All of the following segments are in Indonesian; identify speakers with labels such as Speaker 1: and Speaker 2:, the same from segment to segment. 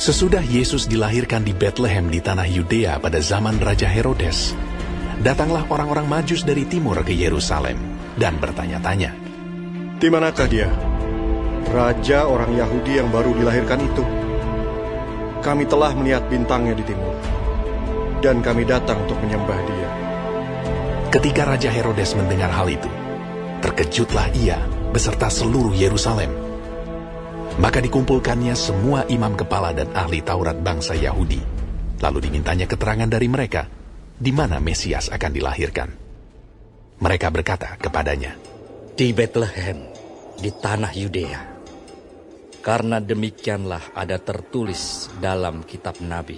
Speaker 1: Sesudah Yesus dilahirkan di Betlehem di tanah Yudea pada zaman Raja Herodes, datanglah orang-orang Majus dari timur ke Yerusalem dan bertanya-tanya,
Speaker 2: "Di manakah dia, Raja orang Yahudi yang baru dilahirkan itu? Kami telah melihat bintangnya di timur, dan kami datang untuk menyembah dia."
Speaker 1: Ketika Raja Herodes mendengar hal itu, terkejutlah ia beserta seluruh Yerusalem. Maka dikumpulkannya semua imam kepala dan ahli Taurat bangsa Yahudi. Lalu dimintanya keterangan dari mereka, di mana Mesias akan dilahirkan. Mereka berkata kepadanya,
Speaker 3: "Di Betlehem, di tanah Yudea. Karena demikianlah ada tertulis dalam kitab Nabi.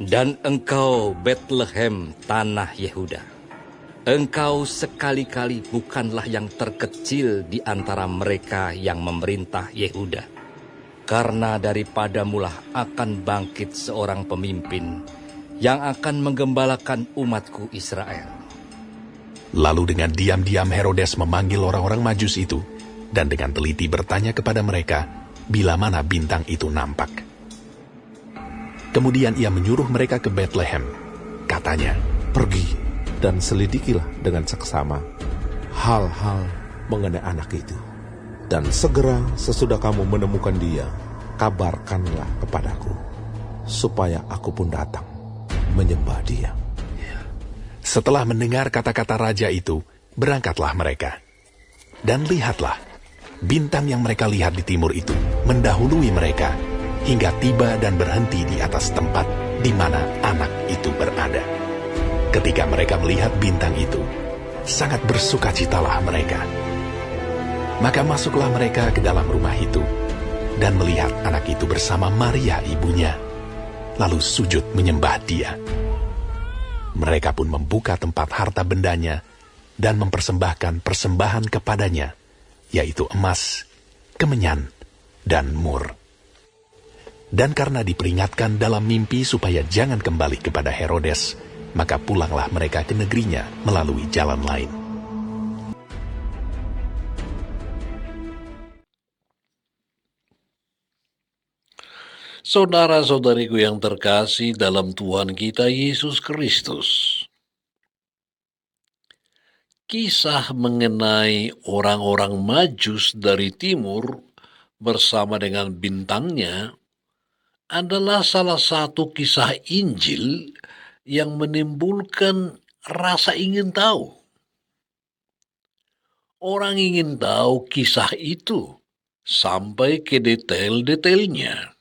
Speaker 3: Dan engkau, Betlehem, tanah Yehuda, engkau sekali-kali bukanlah yang terkecil di antara mereka yang memerintah Yehuda. Karena daripadamulah akan bangkit seorang pemimpin yang akan menggembalakan umatku Israel."
Speaker 1: Lalu dengan diam-diam Herodes memanggil orang-orang Majus itu, dan dengan teliti bertanya kepada mereka, bila mana bintang itu nampak. Kemudian ia menyuruh mereka ke Betlehem. Katanya,
Speaker 4: "Pergi dan selidikilah dengan seksama hal-hal mengenai anak itu. Dan segera sesudah kamu menemukan dia, kabarkanlah kepadaku, supaya aku pun datang menyembah dia."
Speaker 1: Setelah mendengar kata-kata raja itu, berangkatlah mereka. Dan lihatlah, bintang yang mereka lihat di timur itu mendahului mereka, hingga tiba dan berhenti di atas tempat di mana anak itu berada. Ketika mereka melihat bintang itu, sangat bersukacitalah mereka. Maka masuklah mereka ke dalam rumah itu, dan melihat anak itu bersama Maria ibunya, lalu sujud menyembah dia. Mereka pun membuka tempat harta bendanya, dan mempersembahkan persembahan kepadanya, yaitu emas, kemenyan, dan mur. Dan karena diperingatkan dalam mimpi supaya jangan kembali kepada Herodes, maka pulanglah mereka ke negerinya melalui jalan lain.
Speaker 5: Saudara-saudariku yang terkasih dalam Tuhan kita Yesus Kristus, kisah mengenai orang-orang Majus dari timur bersama dengan bintangnya adalah salah satu kisah Injil yang menimbulkan rasa ingin tahu. Orang ingin tahu kisah itu sampai ke detail-detailnya.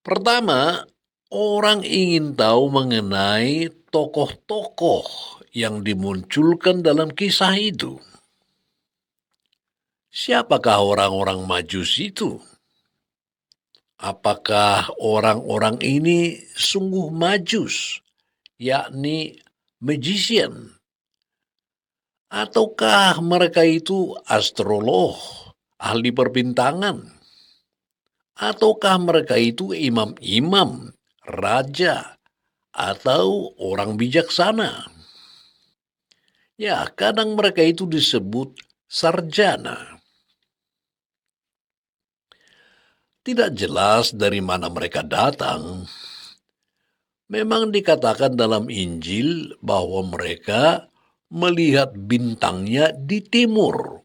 Speaker 5: Pertama, orang ingin tahu mengenai tokoh-tokoh yang dimunculkan dalam kisah itu. Siapakah orang-orang Majus itu? Apakah orang-orang ini sungguh Majus, yakni magician? Ataukah mereka itu astrolog, ahli perbintangan? Ataukah mereka itu imam-imam, raja, atau orang bijaksana? Ya, kadang mereka itu disebut sarjana. Tidak jelas dari mana mereka datang. Memang dikatakan dalam Injil bahwa mereka melihat bintangnya di timur.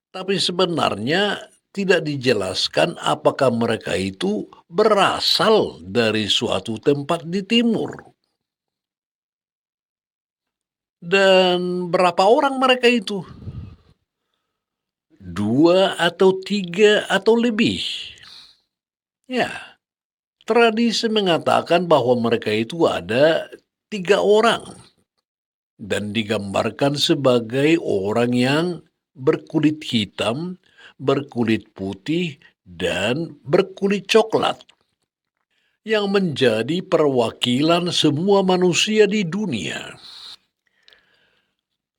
Speaker 5: Tapi sebenarnya tidak dijelaskan apakah mereka itu berasal dari suatu tempat di timur. Dan berapa orang mereka itu? 2 atau 3 atau lebih? Ya, tradisi mengatakan bahwa mereka itu ada 3 orang. Dan digambarkan sebagai orang yang berkulit hitam, berkulit putih, dan berkulit coklat, yang menjadi perwakilan semua manusia di dunia.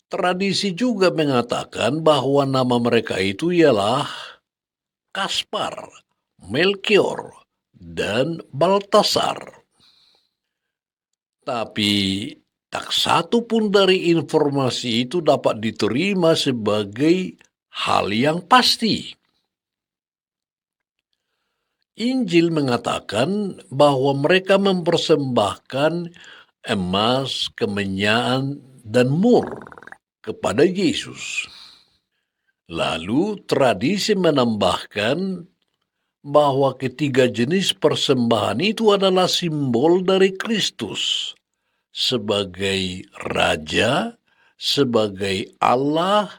Speaker 5: Tradisi juga mengatakan bahwa nama mereka itu ialah Kaspar, Melchior, dan Baltasar. Tapi tak satu pun dari informasi itu dapat diterima sebagai hal yang pasti. Injil mengatakan bahwa mereka mempersembahkan emas, kemenyan, dan mur kepada Yesus. Lalu tradisi menambahkan bahwa ketiga jenis persembahan itu adalah simbol dari Kristus sebagai Raja, sebagai Allah,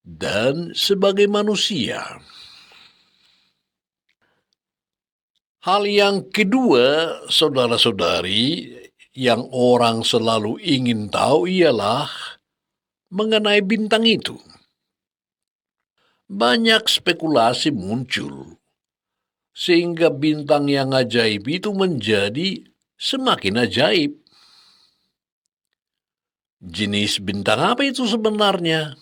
Speaker 5: dan sebagai manusia. Hal yang kedua, saudara-saudari, yang orang selalu ingin tahu ialah mengenai bintang itu. Banyak spekulasi muncul, sehingga bintang yang ajaib itu menjadi semakin ajaib. Jenis bintang apa itu sebenarnya?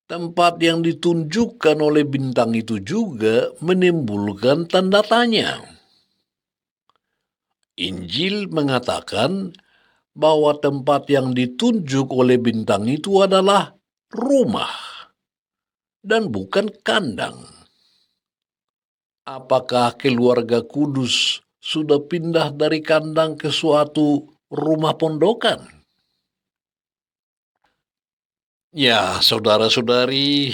Speaker 5: Tempat yang ditunjukkan oleh bintang itu juga menimbulkan tanda tanya. Injil mengatakan bahwa tempat yang ditunjuk oleh bintang itu adalah rumah dan bukan kandang. Apakah keluarga kudus sudah pindah dari kandang ke suatu rumah pondokan? Ya, saudara-saudari,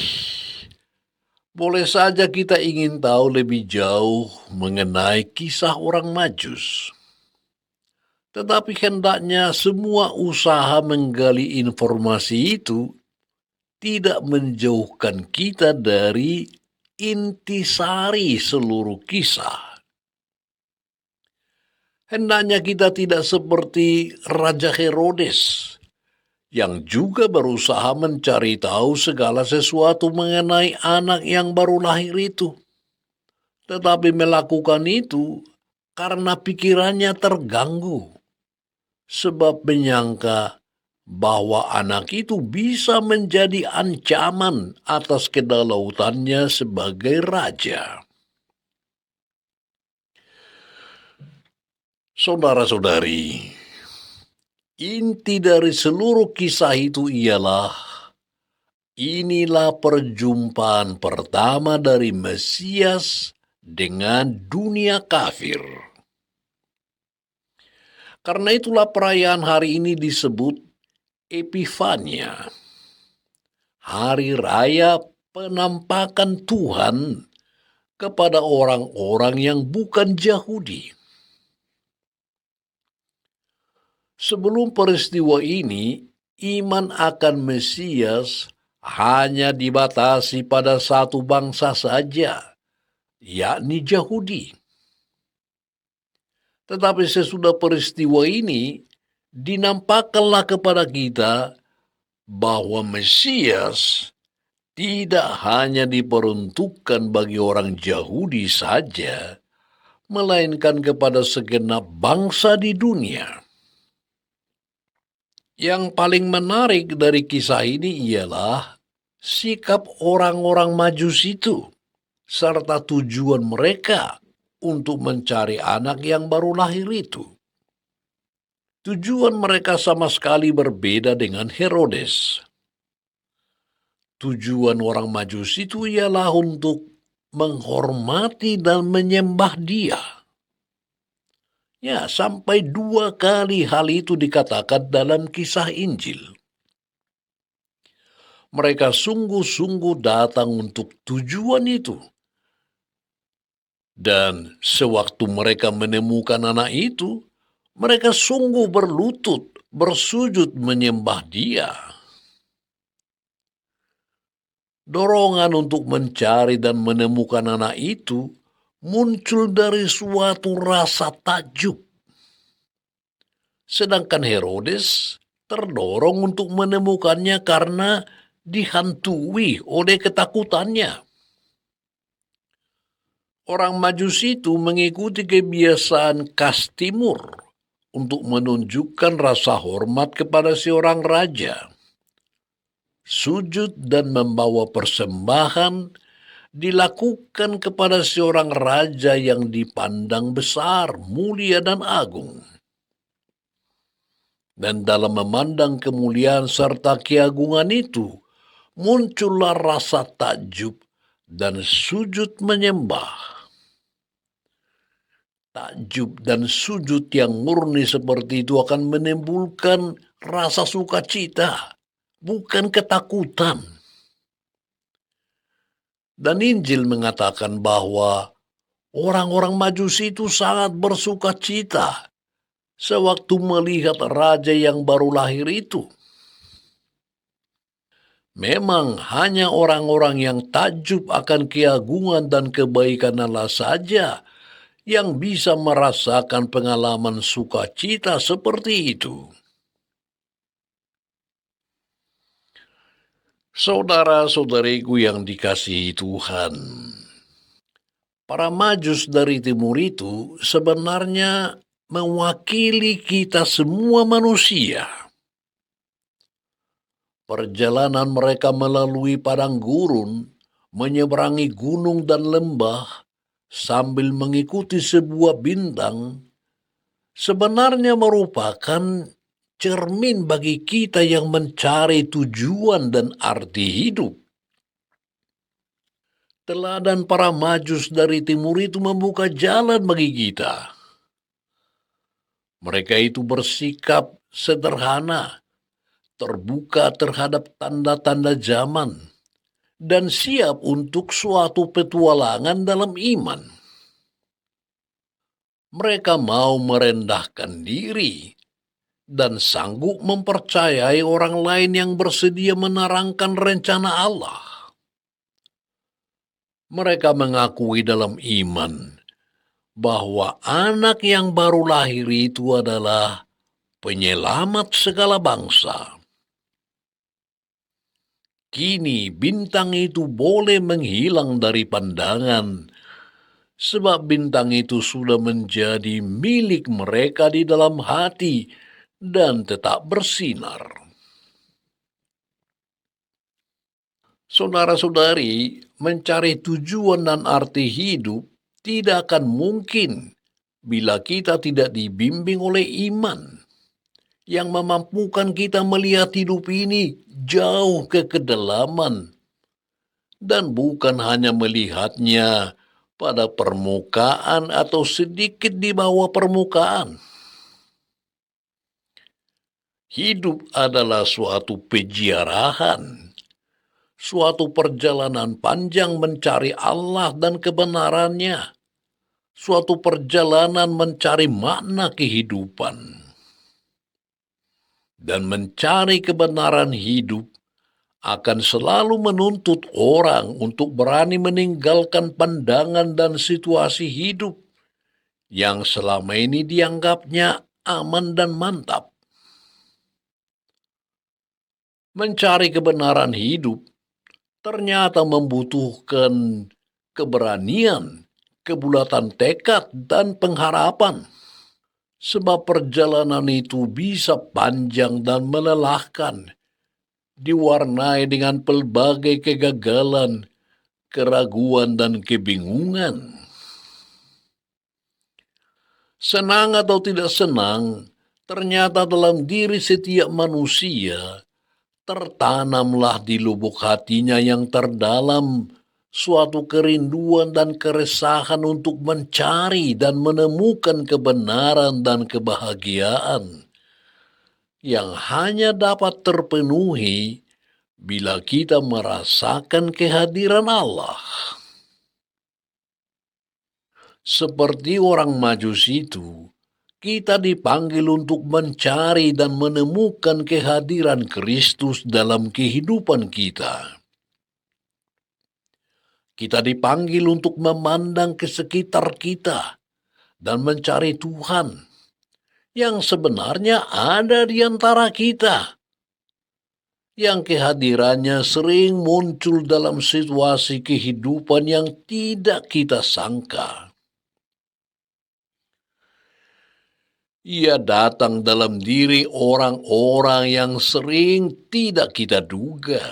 Speaker 5: boleh saja kita ingin tahu lebih jauh mengenai kisah orang Majus. Tetapi hendaknya semua usaha menggali informasi itu tidak menjauhkan kita dari intisari seluruh kisah. Hendaknya kita tidak seperti Raja Herodes yang juga berusaha mencari tahu segala sesuatu mengenai anak yang baru lahir itu. Tetapi melakukan itu karena pikirannya terganggu, sebab menyangka bahwa anak itu bisa menjadi ancaman atas kedaulatannya sebagai raja. Saudara-saudari, inti dari seluruh kisah itu ialah inilah perjumpaan pertama dari Mesias dengan dunia kafir. Karena itulah perayaan hari ini disebut Epifania, hari raya penampakan Tuhan kepada orang-orang yang bukan Yahudi. Sebelum peristiwa ini, iman akan Mesias hanya dibatasi pada satu bangsa saja, yakni Yahudi. Tetapi sesudah peristiwa ini, dinampakkanlah kepada kita bahwa Mesias tidak hanya diperuntukkan bagi orang Yahudi saja, melainkan kepada segenap bangsa di dunia. Yang paling menarik dari kisah ini ialah sikap orang-orang Majus itu, serta tujuan mereka untuk mencari anak yang baru lahir itu. Tujuan mereka sama sekali berbeda dengan Herodes. Tujuan orang Majus itu ialah untuk menghormati dan menyembah dia. Ya, sampai 2 kali hal itu dikatakan dalam kisah Injil. Mereka sungguh-sungguh datang untuk tujuan itu. Dan sewaktu mereka menemukan anak itu, mereka sungguh berlutut, bersujud menyembah dia. Dorongan untuk mencari dan menemukan anak itu muncul dari suatu rasa takjub. Sedangkan Herodes terdorong untuk menemukannya karena dihantui oleh ketakutannya. Orang Majus itu mengikuti kebiasaan khas timur untuk menunjukkan rasa hormat kepada seorang raja. Sujud dan membawa persembahan dilakukan kepada seorang raja yang dipandang besar, mulia, dan agung. Dan dalam memandang kemuliaan serta keagungan itu, muncullah rasa takjub dan sujud menyembah. Takjub dan sujud yang murni seperti itu akan menimbulkan rasa sukacita, bukan ketakutan. Dan Injil mengatakan bahwa orang-orang Majusi itu sangat bersuka cita sewaktu melihat raja yang baru lahir itu. Memang hanya orang-orang yang takjub akan keagungan dan kebaikan Allah saja yang bisa merasakan pengalaman sukacita seperti itu. Saudara-saudariku yang dikasihi Tuhan, para Majus dari timur itu sebenarnya mewakili kita semua manusia. Perjalanan mereka melalui padang gurun, menyeberangi gunung dan lembah, sambil mengikuti sebuah bintang, sebenarnya merupakan cermin bagi kita yang mencari tujuan dan arti hidup. Teladan para Majus dari timur itu membuka jalan bagi kita. Mereka itu bersikap sederhana, terbuka terhadap tanda-tanda zaman, dan siap untuk suatu petualangan dalam iman. Mereka mau merendahkan diri dan sanggup mempercayai orang lain yang bersedia menerangkan rencana Allah. Mereka mengakui dalam iman bahwa anak yang baru lahir itu adalah penyelamat segala bangsa. Kini bintang itu boleh menghilang dari pandangan, sebab bintang itu sudah menjadi milik mereka di dalam hati dan tetap bersinar. Saudara-saudari, mencari tujuan dan arti hidup tidak akan mungkin bila kita tidak dibimbing oleh iman yang memampukan kita melihat hidup ini jauh ke kedalaman dan bukan hanya melihatnya pada permukaan atau sedikit di bawah permukaan. Hidup adalah suatu peziarahan, suatu perjalanan panjang mencari Allah dan kebenarannya, suatu perjalanan mencari makna kehidupan. Dan mencari kebenaran hidup akan selalu menuntut orang untuk berani meninggalkan pandangan dan situasi hidup yang selama ini dianggapnya aman dan mantap. Mencari kebenaran hidup ternyata membutuhkan keberanian, kebulatan tekad, dan pengharapan. Sebab perjalanan itu bisa panjang dan melelahkan, diwarnai dengan pelbagai kegagalan, keraguan, dan kebingungan. Senang atau tidak senang, ternyata dalam diri setiap manusia tertanamlah di lubuk hatinya yang terdalam suatu kerinduan dan keresahan untuk mencari dan menemukan kebenaran dan kebahagiaan yang hanya dapat terpenuhi bila kita merasakan kehadiran Allah. Seperti orang Majus itu, kita dipanggil untuk mencari dan menemukan kehadiran Kristus dalam kehidupan kita. Kita dipanggil untuk memandang ke sekitar kita dan mencari Tuhan yang sebenarnya ada di antara kita, yang kehadirannya sering muncul dalam situasi kehidupan yang tidak kita sangka. Ia datang dalam diri orang-orang yang sering tidak kita duga.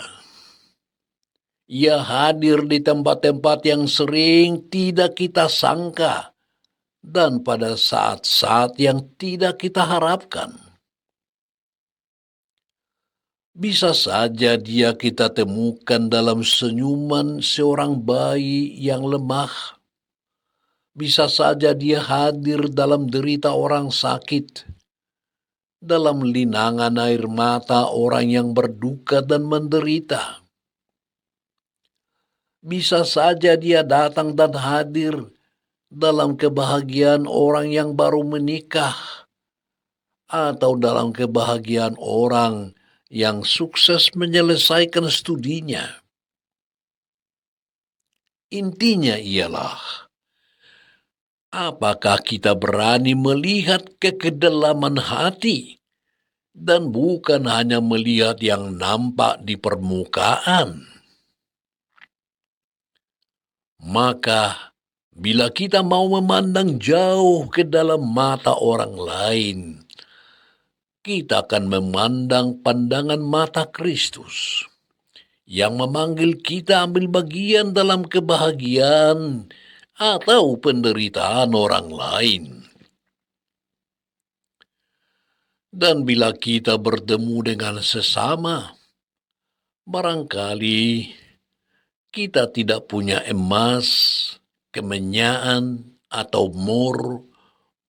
Speaker 5: Ia hadir di tempat-tempat yang sering tidak kita sangka dan pada saat-saat yang tidak kita harapkan. Bisa saja dia kita temukan dalam senyuman seorang bayi yang lemah, Bisa saja dia hadir dalam derita orang sakit, dalam linangan air mata orang yang berduka dan menderita. Bisa saja dia datang dan hadir dalam kebahagiaan orang yang baru menikah, atau dalam kebahagiaan orang yang sukses menyelesaikan studinya. Intinya ialah, apakah kita berani melihat ke kedalaman hati dan bukan hanya melihat yang nampak di permukaan? Maka, bila kita mau memandang jauh ke dalam mata orang lain, kita akan memandang pandangan mata Kristus yang memanggil kita ambil bagian dalam kebahagiaan atau penderitaan orang lain. Dan bila kita bertemu dengan sesama, barangkali kita tidak punya emas, kemenyan, atau mur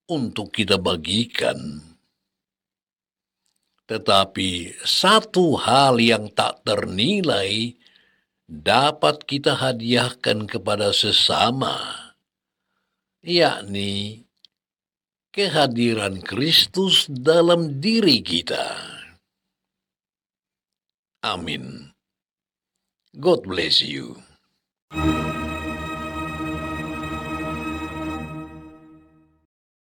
Speaker 5: untuk kita bagikan. Tetapi satu hal yang tak ternilai dapat kita hadiahkan kepada sesama, yakni kehadiran Kristus dalam diri kita. Amin. God bless you.